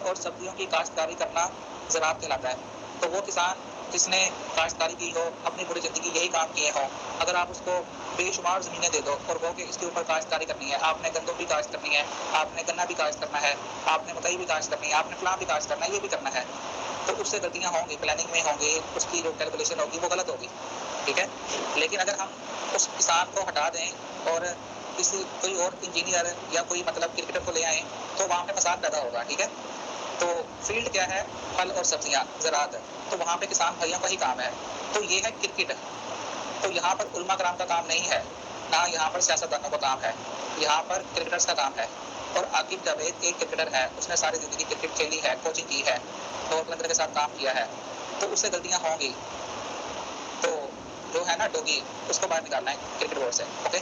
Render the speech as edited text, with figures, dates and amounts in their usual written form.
और सब्जियों की काश्तकारी करना ज़राअत कहलाता है। तो वो किसान जिसने काश्तकारी की हो, अपनी पूरी ज़िंदगी यही काम किए हों, अगर आप उसको बेशुमार ज़मीनें दे दो और कहो कि इसके ऊपर काश्तकारी करनी है, आपने गंदम भी काश्त करनी है, आपने गन्ना भी काश्त करना है, आपने मकई भी काश्त करनी है, आपने फलां भी काश्त करना है, ये भी करना है, तो उससे गलतियाँ होंगी, प्लानिंग में होंगी, उसकी जो कैलकुलेशन होगी वो गलत होगी, ठीक है? लेकिन अगर हम उस किसान को हटा दें और किसी कोई और इंजीनियर या कोई मतलब क्रिकेटर को ले आएँ, तो वहाँ पे फ़साद पैदा होगा, ठीक है? तो फील्ड क्या है? फल और सब्जियाँ, ज़राअत, तो वहाँ पे किसान भाइयों का ही काम है। तो ये है क्रिकेट। तो यहाँ पर उलमा कराम का काम नहीं है, ना यहाँ पर सियासतदानों का काम है, यहाँ पर क्रिकेटर्स का काम है। और आकिब जावेद एक क्रिकेटर है, उसने सारी ज़िंदगी क्रिकेट खेली है, कोचिंग की है और कलंदर के साथ काम किया है, तो उससे गलतियाँ होंगी। तो जो है ना डोगी, उसको बाहर निकालना है क्रिकेट बोर्ड से, ओके?